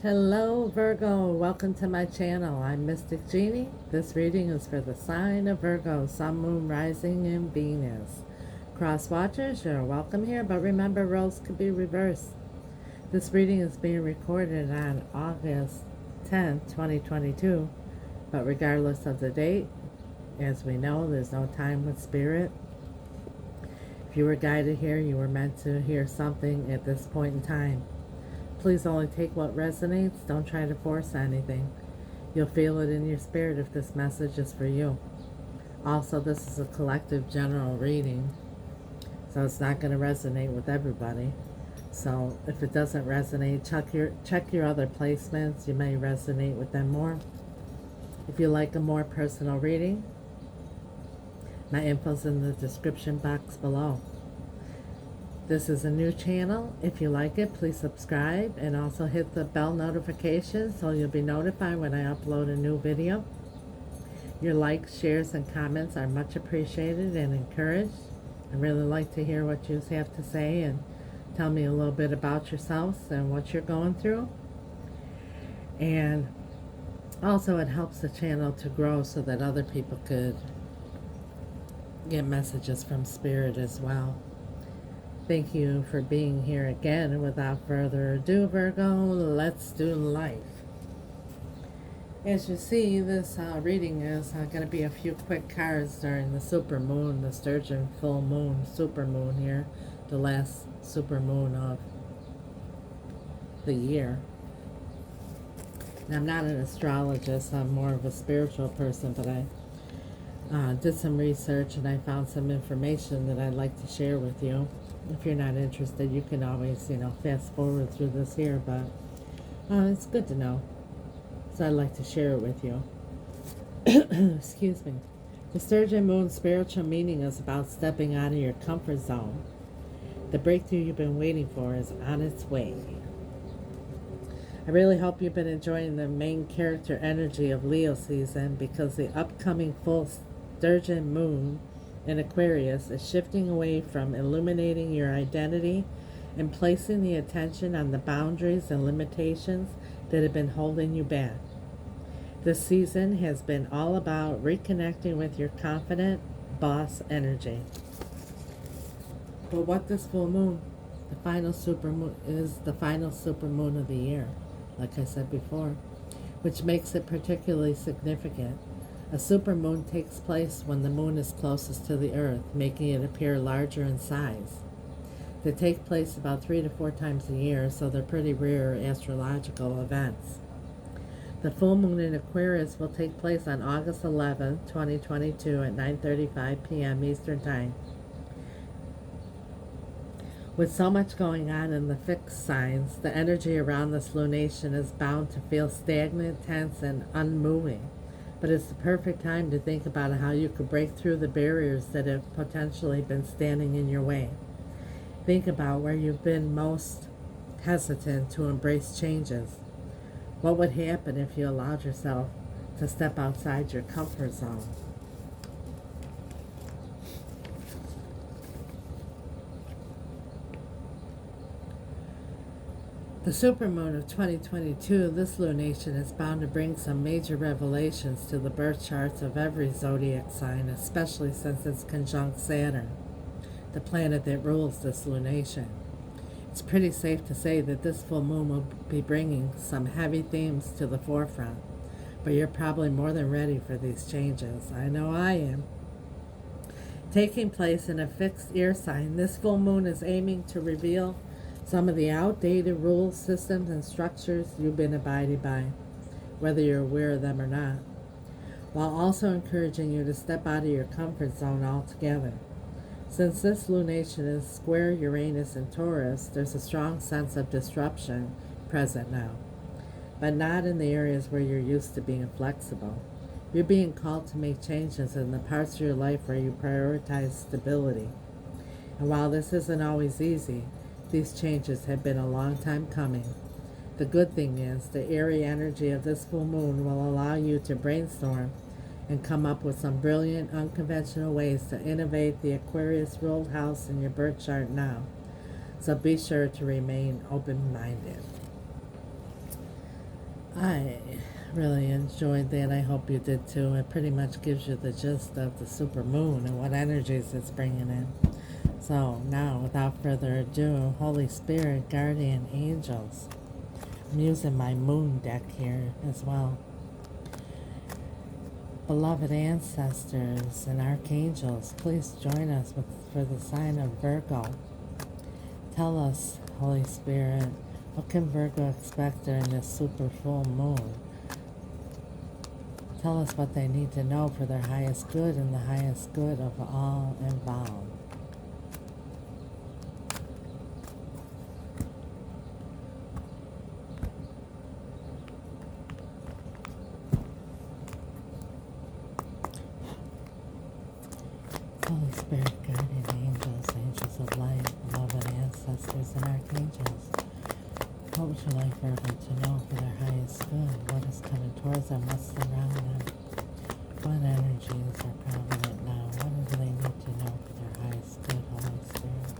Hello Virgo, welcome to my channel. I'm Mystic Genie. This reading is for the sign of Virgo, Sun, Moon, Rising, and Venus. Cross watchers, you're welcome here, but remember roles could be reversed. This reading is being recorded on August 10th, 2022, but regardless of the date, as we know, there's no time with spirit. If you were guided here, you were meant to hear something at this point in time. Please only take what resonates. Don't try to force anything. You'll feel it in your spirit if this message is for you. Also, this is a collective general reading, so it's not going to resonate with everybody. So if it doesn't resonate, check your other placements. You may resonate with them more. If you like a more personal reading, my info's in the description box below. This is a new channel. If you like it, please subscribe and also hit the bell notification so you'll be notified when I upload a new video. Your likes, shares, and comments are much appreciated and encouraged. I really like to hear what you have to say and tell me a little bit about yourselves and what you're going through. And also it helps the channel to grow so that other people could get messages from Spirit as well. Thank you for being here again. Without further ado, Virgo, let's do life. As you see, this reading is going to be a few quick cards during the supermoon, the Sturgeon full moon, supermoon here, the last supermoon of the year. Now, I'm not an astrologist, I'm more of a spiritual person, but I did some research and I found some information that I'd like to share with you. If you're not interested, you can always, fast forward through this here, but it's good to know. So I'd like to share it with you. Excuse me. The Sturgeon Moon spiritual meaning is about stepping out of your comfort zone. The breakthrough you've been waiting for is on its way. I really hope you've been enjoying the main character energy of Leo season, because the upcoming full Sturgeon Moon in Aquarius is shifting away from illuminating your identity and placing the attention on the boundaries and limitations that have been holding you back. This season has been all about reconnecting with your confident boss energy. But what this full moon, the final supermoon, is the final supermoon of the year, like I said before, which makes it particularly significant. A supermoon takes place when the moon is closest to the earth, making it appear larger in size. They take place about 3 to 4 times a year, so they're pretty rare astrological events. The full moon in Aquarius will take place on August 11, 2022 at 9:35 p.m. Eastern Time. With so much going on in the fixed signs, the energy around this lunation is bound to feel stagnant, tense, and unmoving. But it's the perfect time to think about how you could break through the barriers that have potentially been standing in your way. Think about where you've been most hesitant to embrace changes. What would happen if you allowed yourself to step outside your comfort zone? The supermoon of 2022, this lunation is bound to bring some major revelations to the birth charts of every zodiac sign, especially since it's conjunct Saturn, the planet that rules this lunation. It's pretty safe to say that this full moon will be bringing some heavy themes to the forefront, but you're probably more than ready for these changes. I know I am. Taking place in a fixed air sign, this full moon is aiming to reveal some of the outdated rules, systems, and structures you've been abiding by, whether you're aware of them or not, while also encouraging you to step out of your comfort zone altogether. Since this lunation is square Uranus and Taurus, there's a strong sense of disruption present now, but not in the areas where you're used to being flexible. You're being called to make changes in the parts of your life where you prioritize stability. And while this isn't always easy, these changes have been a long time coming. The good thing is, the airy energy of this full moon will allow you to brainstorm and come up with some brilliant, unconventional ways to innovate the Aquarius ruled house in your birth chart now. So be sure to remain open-minded. I really enjoyed that. I hope you did too. It pretty much gives you the gist of the super moon and what energies it's bringing in. So now, without further ado, Holy Spirit, Guardian Angels. I'm using my moon deck here as well. Beloved ancestors and archangels, please join us for the sign of Virgo. Tell us, Holy Spirit, what can Virgo expect during this super full moon? Tell us what they need to know for their highest good and the highest good of all involved. Holy Spirit, guardian angels, angels of light, beloved ancestors, and archangels, what would you like Virgo to know for their highest good? What is coming towards them? What's around them? What energies are prominent now? What do they need to know for their highest good, Holy Spirit?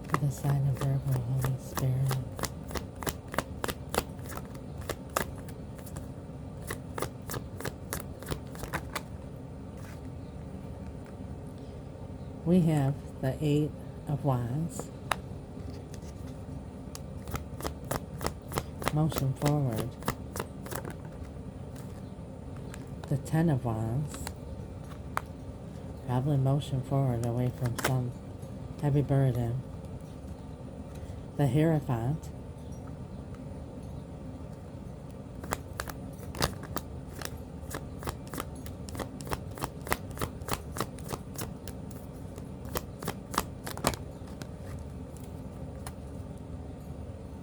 For the sign of Virgo, Holy Spirit. We have the Eight of Wands. Motion forward. The Ten of Wands. Probably motion forward away from some heavy burden. The Hierophant.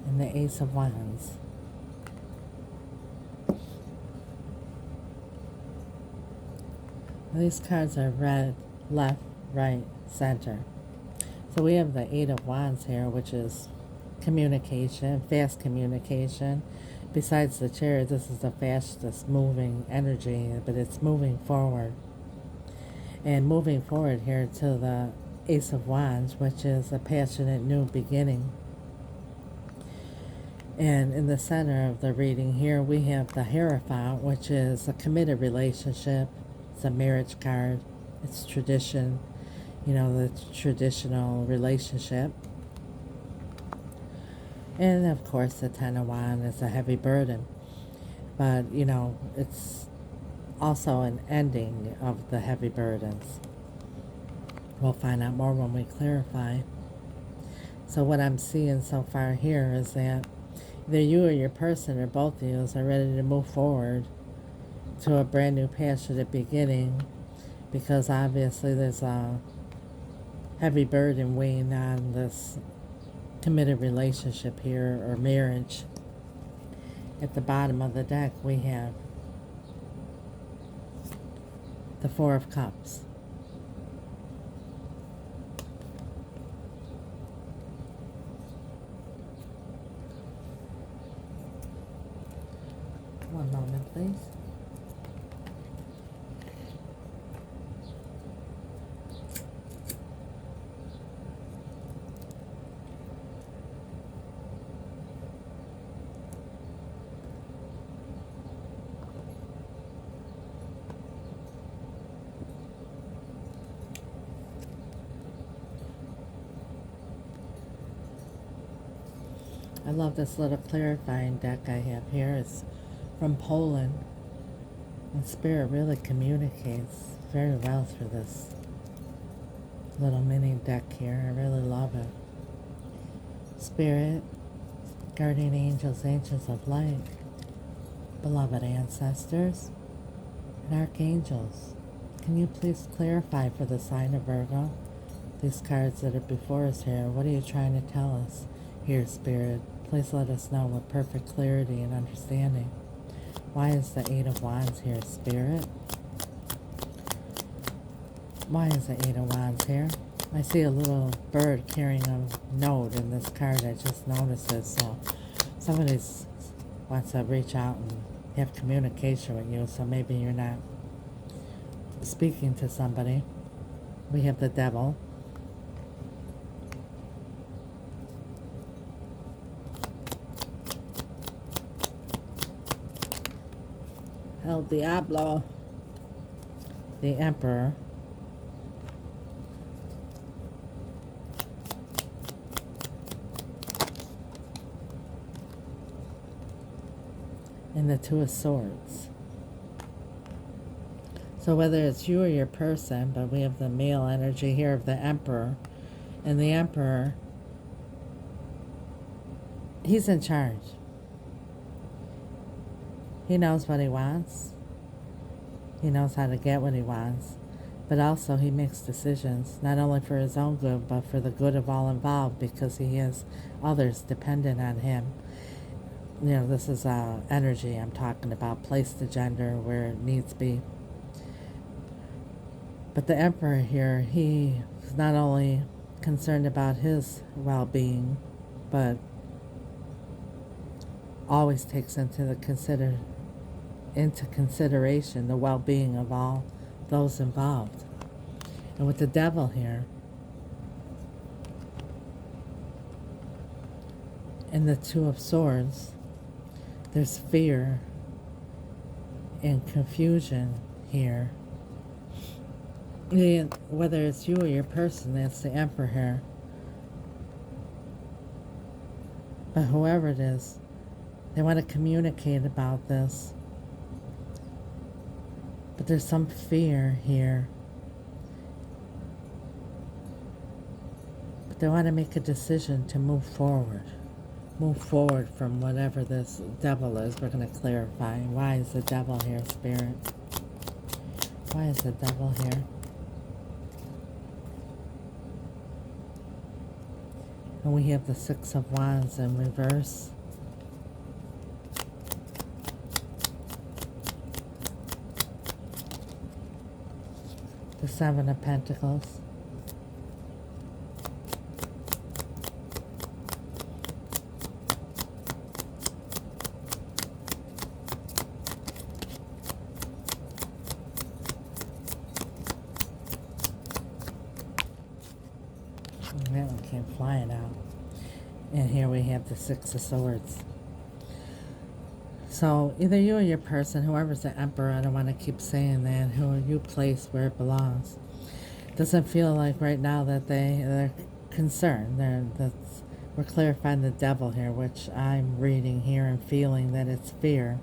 And the Ace of Wands. These cards are red, left, right, center. So we have the Eight of Wands here, which is communication, fast communication. Besides the Chariot, this is the fastest moving energy, but it's moving forward. And moving forward here to the Ace of Wands, which is a passionate new beginning. And in the center of the reading here, we have the Hierophant, which is a committed relationship. It's a marriage card. It's tradition, the traditional relationship. And of course, the Ten of Wands is a heavy burden. But, it's also an ending of the heavy burdens. We'll find out more when we clarify. So what I'm seeing so far here is that either you or your person or both of you are ready to move forward to a brand new passionate beginning, because obviously there's a heavy burden weighing on this committed relationship here or marriage. At the bottom of the deck we have the Four of Cups. One moment, please. I love this little clarifying deck I have here. It's from Poland. And Spirit really communicates very well through this little mini deck here. I really love it. Spirit, guardian angels, angels of light, beloved ancestors, and archangels, can you please clarify for the sign of Virgo these cards that are before us here? What are you trying to tell us here, Spirit? Please let us know with perfect clarity and understanding. Why is the Eight of Wands here, Spirit? Why is the Eight of Wands here? I see a little bird carrying a note in this card. I just noticed it. So somebody wants to reach out and have communication with you, so maybe you're not speaking to somebody. We have the Devil. El Diablo, the Emperor, and the Two of Swords. So whether it's you or your person, but we have the male energy here of the Emperor, and the Emperor, he's in charge. He knows what he wants. He knows how to get what he wants. But also he makes decisions, not only for his own good, but for the good of all involved, because he has others dependent on him. You know, this is energy I'm talking about, place the gender where it needs to be. But the Emperor here, he is not only concerned about his well-being, but always takes into consideration the well-being of all those involved. And with the Devil here, and the Two of Swords, there's fear and confusion here. And whether it's you or your person, that's the Emperor here. But whoever it is, they want to communicate about this. But there's some fear here. But they want to make a decision to move forward. Move forward from whatever this Devil is. We're going to clarify. Why is the Devil here, Spirit? Why is the Devil here? And we have the Six of Wands in reverse. The Seven of Pentacles. That one came flying out. And here we have the Six of Swords. So either you or your person, whoever's the Emperor, I don't want to keep saying that, who you place where it belongs. Doesn't feel like right now that they're concerned. We're clarifying the Devil here, which I'm reading here and feeling that it's fear.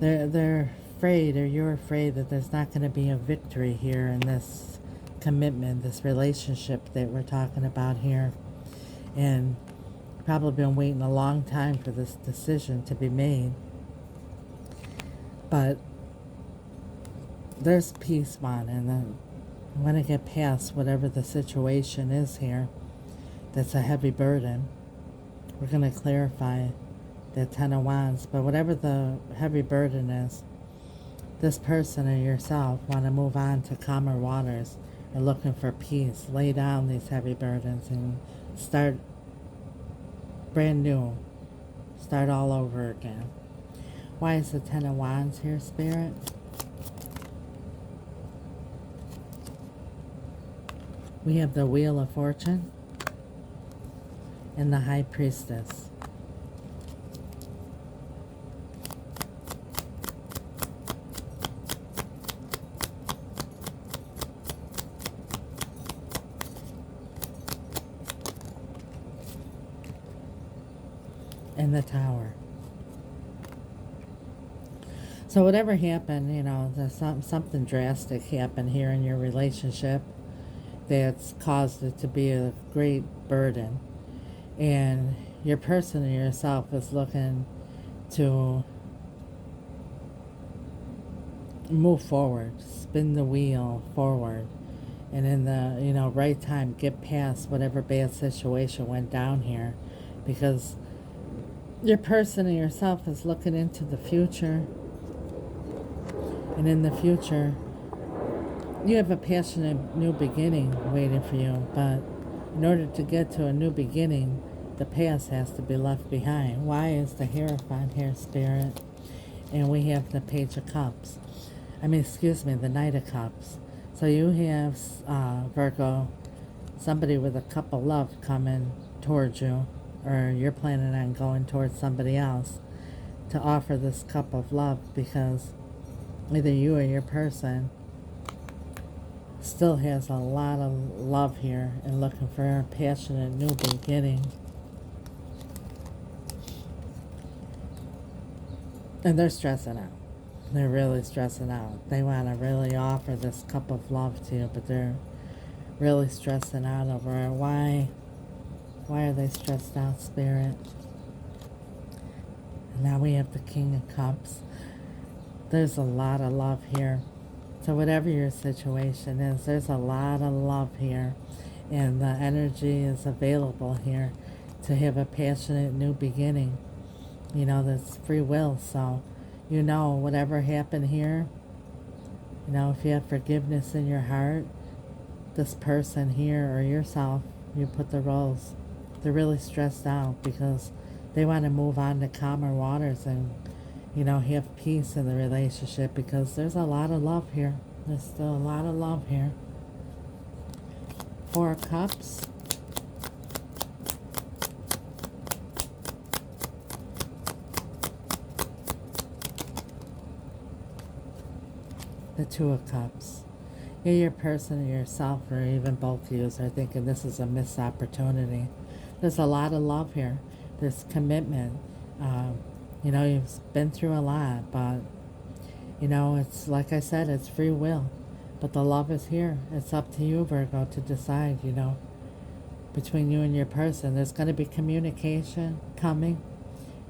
They're afraid, or you're afraid, that there's not going to be a victory here in this commitment, this relationship that we're talking about here. And probably been waiting a long time for this decision to be made. But there's peace won, and then I want to get past whatever the situation is here that's a heavy burden. We're going to clarify the Ten of Wands, but whatever the heavy burden is, this person or yourself want to move on to calmer waters, are looking for peace, lay down these heavy burdens and start brand new, start all over again. Why is the Ten of Wands here, Spirit? We have the Wheel of Fortune and the High Priestess. And the Tower. So whatever happened, you know, there's something drastic happened here in your relationship that's caused it to be a great burden. And your person or yourself is looking to move forward, spin the wheel forward, and in the right time get past whatever bad situation went down here, because your person and yourself is looking into the future. And in the future, you have a passionate new beginning waiting for you. But in order to get to a new beginning, the past has to be left behind. Why is the Hierophant here, Spirit? And we have the Page of Cups. The Knight of Cups. So you have, Virgo, somebody with a cup of love coming towards you, or you're planning on going towards somebody else to offer this cup of love, because either you or your person still has a lot of love here and looking for a passionate new beginning. And they're stressing out. They're really stressing out. They want to really offer this cup of love to you, but they're really stressing out over it. Why are they stressed out, Spirit? And now we have the King of Cups. There's a lot of love here. So whatever your situation is, there's a lot of love here. And the energy is available here to have a passionate new beginning. You know, that's free will. So, you know, whatever happened here, you know, if you have forgiveness in your heart, this person here or yourself, you put the roles. They're really stressed out because they want to move on to calmer waters and, you know, have peace in the relationship because there's a lot of love here. There's still a lot of love here. 4 of Cups. The 2 of Cups. Yeah, your person or yourself or even both of you are thinking this is a missed opportunity. There's a lot of love here. There's commitment. You know, you've been through a lot, but, you know, it's like I said, it's free will. But the love is here. It's up to you, Virgo, to decide, you know, between you and your person. There's going to be communication coming,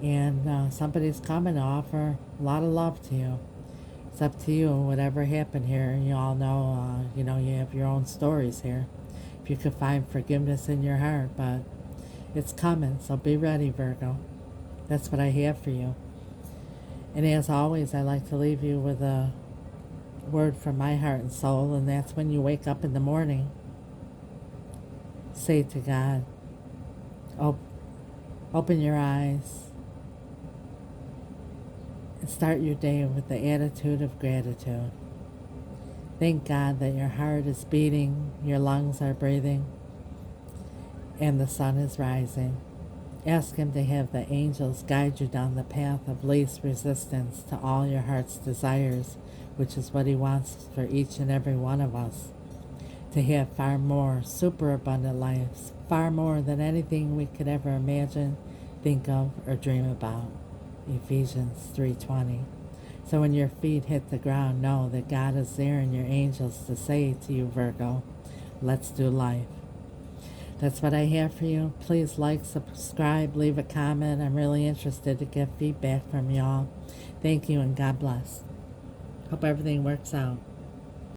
and somebody's coming to offer a lot of love to you. It's up to you, whatever happened here. You all know, you know, you have your own stories here. If you could find forgiveness in your heart, but it's coming, so be ready, Virgo. That's what I have for you. And as always, I like to leave you with a word from my heart and soul, and that's when you wake up in the morning, say to God, open your eyes and start your day with the attitude of gratitude. Thank God that your heart is beating, your lungs are breathing, and the sun is rising. Ask Him to have the angels guide you down the path of least resistance to all your heart's desires, which is what He wants for each and every one of us. To have far more superabundant lives, far more than anything we could ever imagine, think of, or dream about. Ephesians 3:20. So when your feet hit the ground, know that God is there and your angels to say to you, Virgo, let's do life. That's what I have for you. Please like, subscribe, leave a comment. I'm really interested to get feedback from y'all. Thank you and God bless. Hope everything works out.